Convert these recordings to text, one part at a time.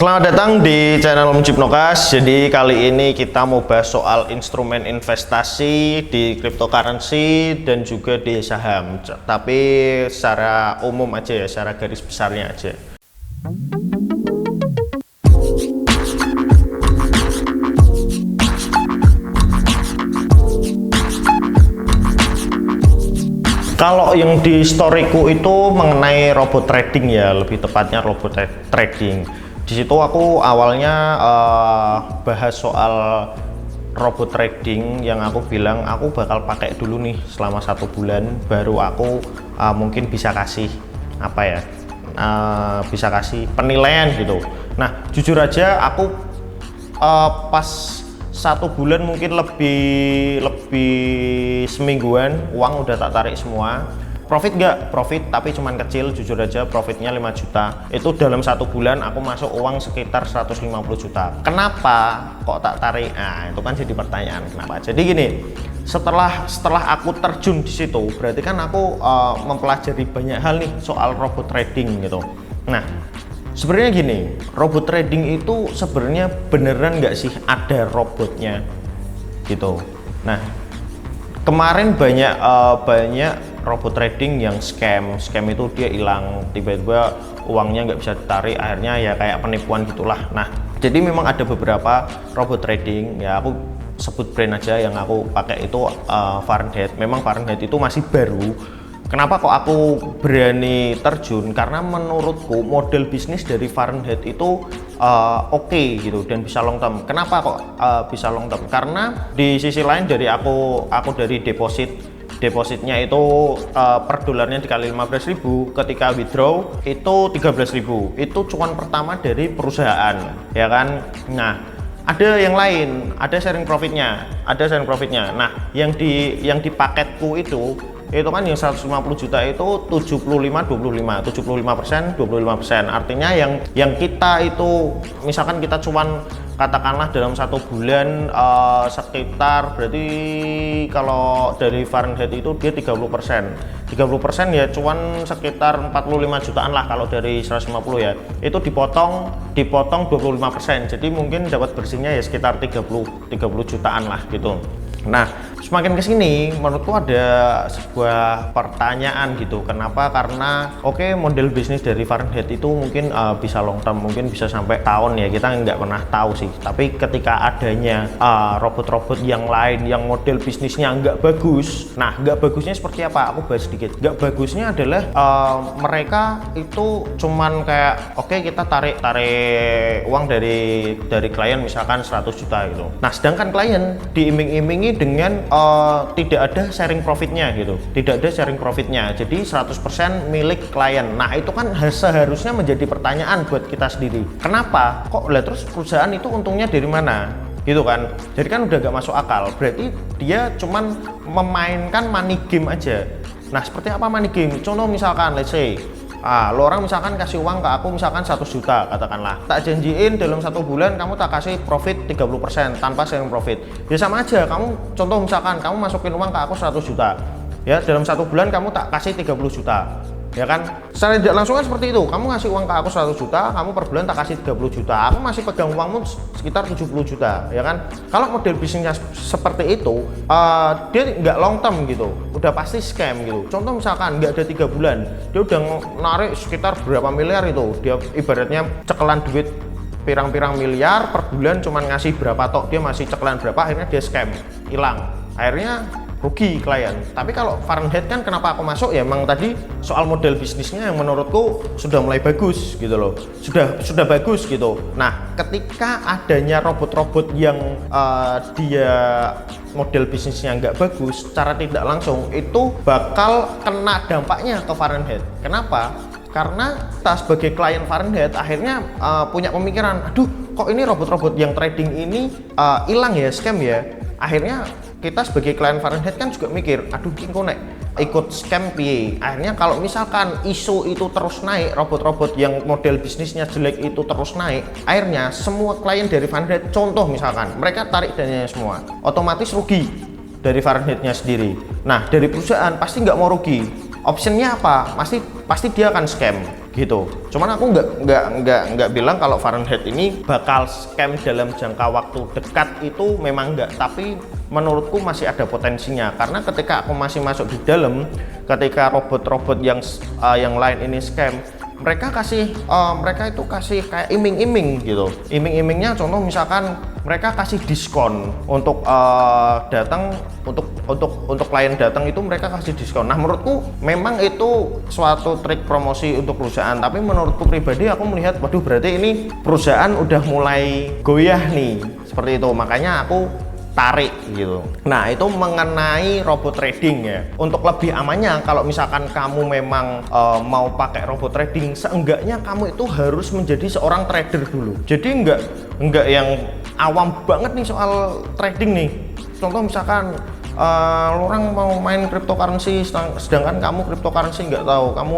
Selamat datang di channel Om Cipnokas. Jadi kali ini kita mau bahas soal instrumen investasi di cryptocurrency dan juga di saham. Tapi secara umum aja ya, secara garis besarnya aja. Kalau yang di storyku itu mengenai robot trading ya, lebih tepatnya robot trading. Di situ aku awalnya bahas soal robot trading yang aku bilang aku bakal pakai dulu nih selama 1 bulan, baru aku mungkin bisa kasih apa ya, bisa kasih penilaian gitu. Nah jujur aja aku pas 1 bulan mungkin lebih semingguan uang udah tak tarik semua. Profit nggak? Profit, tapi cuman kecil, jujur aja profitnya 5 juta. Itu dalam 1 bulan aku masuk uang sekitar 150 juta. Kenapa kok tak tarik? Nah itu kan jadi pertanyaan kenapa. Jadi gini, setelah aku terjun di situ, berarti kan aku mempelajari banyak hal nih soal robot trading gitu. Nah sebenarnya gini, robot trading itu sebenarnya beneran nggak sih ada robotnya gitu. Nah kemarin banyak robot trading yang scam itu dia hilang, tiba-tiba uangnya nggak bisa ditarik, akhirnya ya kayak penipuan gitulah. Nah jadi memang ada beberapa robot trading ya, aku sebut brand aja yang aku pakai itu Fahrenheit. Memang Fahrenheit itu masih baru. Kenapa kok aku berani terjun? Karena menurutku model bisnis dari Fahrenheit itu oke gitu dan bisa long term. Kenapa kok bisa long term? Karena di sisi lain dari aku dari depositnya itu per dolarnya dikali 15.000, ketika withdraw itu 13.000. Itu cuan pertama dari perusahaan ya kan. Nah ada yang lain, ada sharing profitnya. Nah yang di paketku itu kan yang 150 juta itu 75%, 25%. Artinya yang kita itu misalkan kita cuan katakanlah dalam 1 bulan sekitar, berarti kalau dari Fahrenheit itu dia 30% ya cuan sekitar 45 jutaan lah. Kalau dari 150 ya itu dipotong 25%, jadi mungkin dapat bersihnya ya sekitar 30 jutaan lah gitu. Nah semakin kesini menurutku ada sebuah pertanyaan gitu. Kenapa? Karena oke, model bisnis dari Fahrenheit itu mungkin bisa long term, mungkin bisa sampai tahun ya, kita nggak pernah tahu sih. Tapi ketika adanya robot-robot yang lain yang model bisnisnya nggak bagus, nah nggak bagusnya seperti apa? Aku bahas sedikit. Nggak bagusnya adalah mereka itu cuman kayak oke, kita tarik uang dari klien misalkan 100 juta gitu. Nah sedangkan klien diiming-imingi dengan tidak ada sharing profitnya gitu, jadi 100% milik klien. Nah itu kan seharusnya menjadi pertanyaan buat kita sendiri, kenapa kok lah terus perusahaan itu untungnya dari mana gitu kan. Jadi kan udah gak masuk akal, berarti dia cuman memainkan money game aja. Nah seperti apa money game? Contoh misalkan let's say lo orang misalkan kasih uang ke aku misalkan 100 juta katakanlah, tak janjiin dalam 1 bulan kamu tak kasih profit 30% tanpa sharing profit. Ya sama aja, kamu contoh misalkan kamu masukin uang ke aku 100 juta ya, dalam 1 bulan kamu tak kasih 30 juta ya kan. Secara tidak langsung kan seperti itu, kamu ngasih uang ke aku 100 juta, kamu per bulan tak kasih 30 juta, aku masih pegang uangmu sekitar 70 juta ya kan. Kalau model bisnisnya seperti itu dia nggak long term gitu, udah pasti scam gitu. Contoh misalkan nggak ada 3 bulan dia udah narik sekitar berapa miliar, itu dia ibaratnya cekelan duit pirang-pirang miliar per bulan, cuman ngasih berapa tok, dia masih cekelan berapa, akhirnya dia scam, hilang, akhirnya rugi klien. Tapi kalau Fahrenheit kan kenapa aku masuk ya, emang tadi soal model bisnisnya yang menurutku sudah mulai bagus gitu loh, sudah bagus gitu. Nah ketika adanya robot-robot yang dia model bisnisnya nggak bagus, secara tidak langsung itu bakal kena dampaknya ke Fahrenheit. Kenapa? Karena kita sebagai klien Fahrenheit akhirnya punya pemikiran, aduh kok ini robot-robot yang trading ini hilang ya, scam ya. Akhirnya kita sebagai klien Fahrenheit kan juga mikir, aduh kok nek ikut scam piye. Akhirnya kalau misalkan isu itu terus naik, robot-robot yang model bisnisnya jelek itu terus naik, akhirnya semua klien dari Fahrenheit, contoh misalkan mereka tarik dananya semua, otomatis rugi dari Fahrenheitnya sendiri. Nah dari perusahaan pasti nggak mau rugi, optionnya apa? Pasti dia akan scam. gitu. Cuman aku nggak bilang kalau Fahrenheit ini bakal scam dalam jangka waktu dekat, itu memang nggak, tapi menurutku masih ada potensinya, karena ketika aku masih masuk di dalam, ketika robot-robot yang lain ini scam, mereka itu kasih kayak iming-iming gitu. Iming-imingnya contoh misalkan mereka kasih diskon untuk datang, untuk klien datang itu mereka kasih diskon. Nah, menurutku memang itu suatu trik promosi untuk perusahaan, tapi menurutku pribadi aku melihat, waduh, berarti ini perusahaan udah mulai goyah nih, seperti itu. Makanya aku tarik gitu. Nah, itu mengenai robot trading ya. Untuk lebih amannya, kalau misalkan kamu memang mau pakai robot trading, seenggaknya kamu itu harus menjadi seorang trader dulu. Jadi enggak yang awam banget nih soal trading nih. Contoh misalkan orang mau main cryptocurrency, sedangkan kamu cryptocurrency nggak tahu, kamu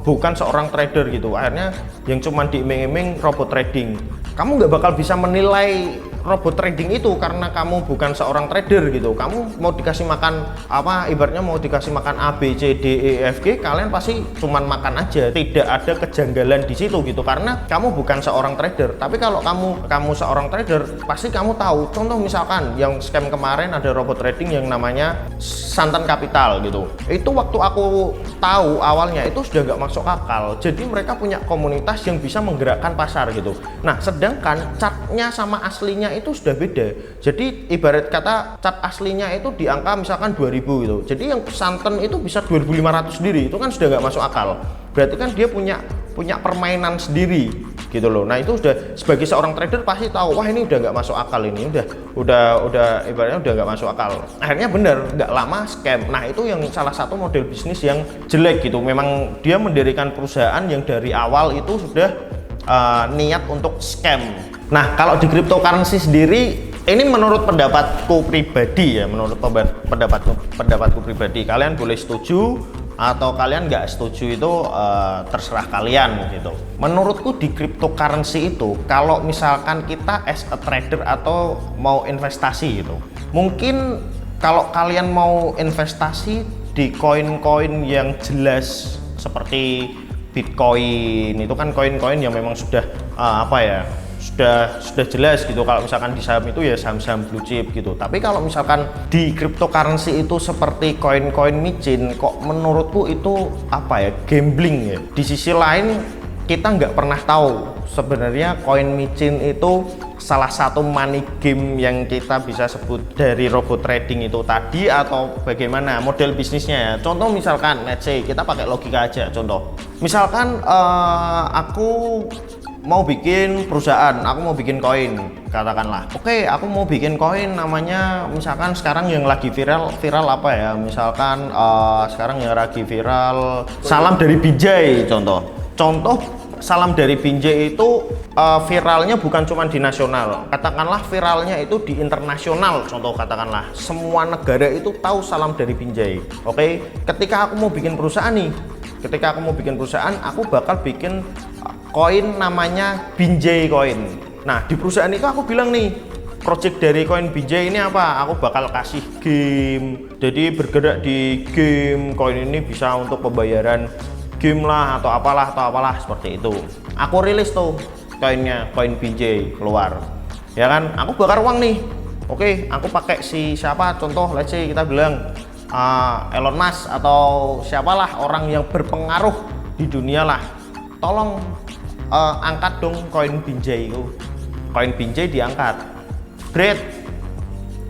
bukan seorang trader gitu. Akhirnya yang cuman diiming-iming robot trading, kamu nggak bakal bisa menilai robot trading itu karena kamu bukan seorang trader gitu. Kamu mau dikasih makan apa, ibaratnya mau dikasih makan A B C D E F G, kalian pasti cuman makan aja, tidak ada kejanggalan di situ gitu, karena kamu bukan seorang trader. Tapi kalau kamu seorang trader, pasti kamu tahu. Contoh misalkan yang scam kemarin, ada robot trading yang namanya Santan Capital gitu. Itu waktu aku tahu awalnya itu sudah nggak masuk akal. Jadi mereka punya komunitas yang bisa menggerakkan pasar gitu. Nah, sedangkan chartnya sama aslinya itu sudah beda. Jadi ibarat kata cat aslinya itu di angka misalkan 2000 gitu. Jadi yang santan itu bisa 2500 sendiri. Itu kan sudah nggak masuk akal. Berarti kan dia punya permainan sendiri gitu loh. Nah, itu sudah, sebagai seorang trader pasti tahu, wah ini udah nggak masuk akal, ini udah ibaratnya udah nggak masuk akal. Akhirnya bener, nggak lama scam. Nah, itu yang salah satu model bisnis yang jelek gitu. Memang dia mendirikan perusahaan yang dari awal itu sudah niat untuk scam. Nah, kalau di cryptocurrency sendiri, ini menurut pendapatku pribadi ya, menurut pendapatku pribadi, kalian boleh setuju atau kalian nggak setuju, itu terserah kalian gitu. Menurutku di cryptocurrency itu, kalau misalkan kita as a trader atau mau investasi gitu, mungkin kalau kalian mau investasi di koin-koin yang jelas seperti Bitcoin, itu kan koin-koin yang memang sudah sudah jelas gitu. Kalau misalkan di saham itu ya saham-saham blue chip gitu. Tapi kalau misalkan di cryptocurrency itu seperti koin-koin micin, kok menurutku itu gambling ya. Di sisi lain, kita nggak pernah tahu sebenarnya koin micin itu salah satu money game yang kita bisa sebut dari robot trading itu tadi, atau bagaimana model bisnisnya ya. Contoh misalkan, let's say kita pakai logika aja. Contoh misalkan aku mau bikin perusahaan, aku mau bikin koin, katakanlah. Oke, aku mau bikin koin namanya, misalkan sekarang yang lagi viral apa ya? Misalkan sekarang yang lagi viral salam dari Binjai, contoh salam dari Binjai itu viralnya bukan cuma di nasional, katakanlah viralnya itu di internasional. Contoh katakanlah semua negara itu tahu salam dari Binjai. Oke, ketika aku mau bikin perusahaan nih, aku bakal bikin koin namanya Binjai Coin. Nah, di perusahaan itu aku bilang nih, project dari koin Binjai ini apa? Aku bakal kasih game, jadi bergerak di game. Koin ini bisa untuk pembayaran game lah, atau apalah seperti itu. Aku rilis tuh koinnya, koin Binjai keluar, ya kan? Aku bakar uang nih. Oke, aku pakai si siapa? Contoh, let's say kita bilang Elon Musk atau siapalah orang yang berpengaruh di dunia lah. Tolong angkat dong koin Binjai itu. Koin Binjai diangkat, great,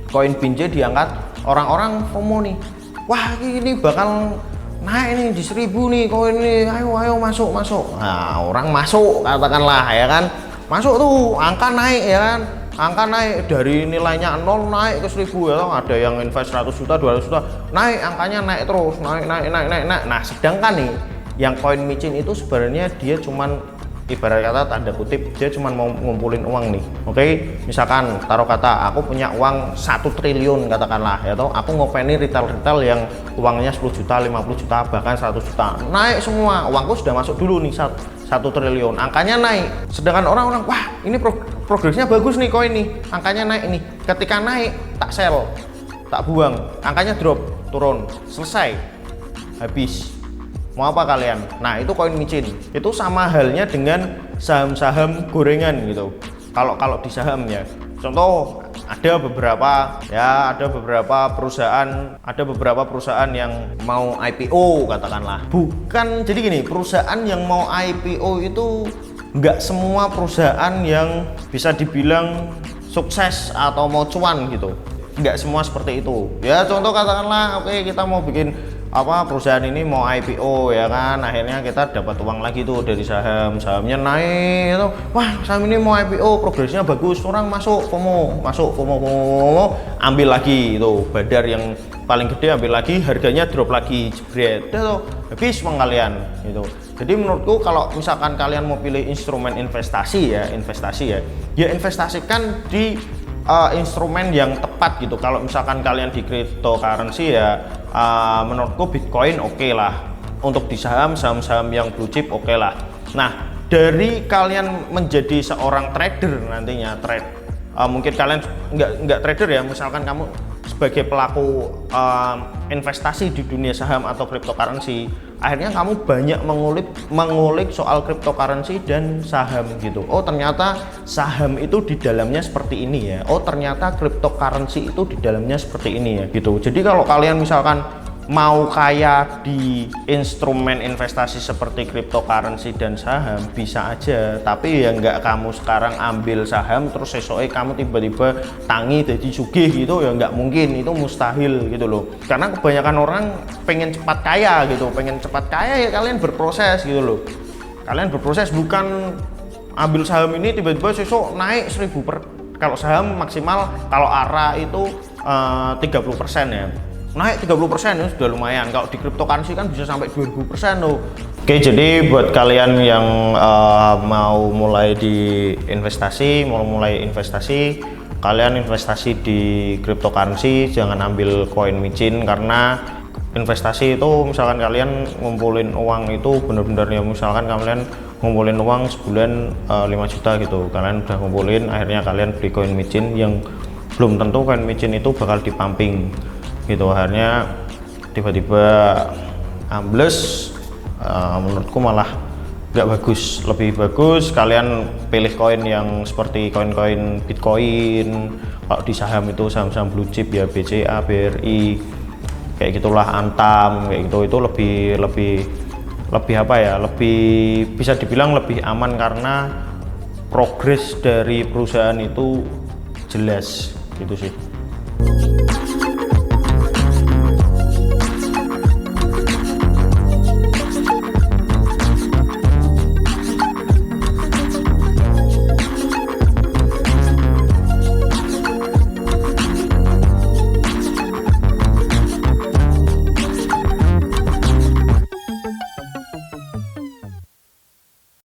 koin Binjai diangkat, orang-orang FOMO nih, wah ini bakal naik nih di 1000 nih koin ini, ayo masuk. Nah, orang masuk katakanlah, ya kan, masuk tuh, angka naik, ya kan, angka naik dari nilainya 0 naik ke 1000, ya kan? Ada yang invest 100 juta 200 juta, naik, angkanya naik terus, naik. Nah, sedangkan nih yang koin micin itu sebenarnya dia cuman, ibarat kata tanda kutip, dia cuma mau ngumpulin uang nih. Oke, misalkan taruh kata aku punya uang 1 triliun katakanlah, ya toh, aku ngopeni retail yang uangnya 10 juta, 50 juta, bahkan 100 juta, naik semua, uangku sudah masuk dulu nih 1 triliun, angkanya naik. Sedangkan orang-orang, wah ini progresnya bagus nih koin nih, angkanya naik nih. Ketika naik, tak sell, tak buang, angkanya drop, turun, selesai, habis. Mau apa kalian? Nah, itu koin micin. Itu sama halnya dengan saham-saham gorengan gitu. Kalau di saham ya. Contoh ada beberapa perusahaan yang mau IPO katakanlah. Bukan, jadi gini, perusahaan yang mau IPO itu nggak semua perusahaan yang bisa dibilang sukses atau mau cuan gitu. Nggak semua seperti itu. Ya contoh katakanlah, oke, kita mau bikin perusahaan ini mau IPO ya kan, akhirnya kita dapat uang lagi tuh dari sahamnya naik itu, wah saham ini mau IPO progresnya bagus, orang masuk FOMO, ambil lagi itu Badar yang paling gede, ambil lagi, harganya drop lagi, jebret tuh habis uang kalian gitu. Jadi menurutku kalau misalkan kalian mau pilih instrumen investasi ya investasikan di instrumen yang tepat gitu. Kalau misalkan kalian di cryptocurrency ya menurutku Bitcoin oke lah. Untuk di saham-saham yang blue chip oke lah. Nah, dari kalian menjadi seorang trader nantinya mungkin kalian nggak trader ya, misalkan kamu sebagai pelaku investasi di dunia saham atau cryptocurrency, akhirnya kamu banyak mengulik soal cryptocurrency dan saham gitu. Oh ternyata saham itu di dalamnya seperti ini ya. Oh ternyata cryptocurrency itu di dalamnya seperti ini ya gitu. Jadi kalau kalian misalkan mau kaya di instrumen investasi seperti cryptocurrency dan saham bisa aja, tapi ya nggak kamu sekarang ambil saham terus esoknya kamu tiba-tiba tangi jadi sugih gitu ya, nggak mungkin, itu mustahil gitu loh. Karena kebanyakan orang pengen cepat kaya gitu, ya kalian berproses gitu loh. Kalian berproses, bukan ambil saham ini tiba-tiba besok naik 1000 kalau saham maksimal, kalau ARA itu 30% ya, naik 30% ya sudah lumayan. Kalau di cryptocurrency kan bisa sampai 2000% loh. Oke, jadi buat kalian yang mau mulai investasi, kalian investasi di cryptocurrency, jangan ambil koin micin, karena investasi itu misalkan kalian ngumpulin uang itu bener-bener ya, misalkan kalian ngumpulin uang sebulan 5 juta gitu, kalian udah ngumpulin, akhirnya kalian beli koin micin yang belum tentu koin micin itu bakal dipumping gitu, akhirnya tiba-tiba ambles. Menurutku malah nggak bagus. Lebih bagus kalian pilih koin yang seperti koin-koin Bitcoin. Kalau di saham itu saham-saham blue chip ya, BCA, BRI, kayak gitulah, Antam kayak gitu, itu lebih apa ya, lebih bisa dibilang lebih aman karena progres dari perusahaan itu jelas gitu sih.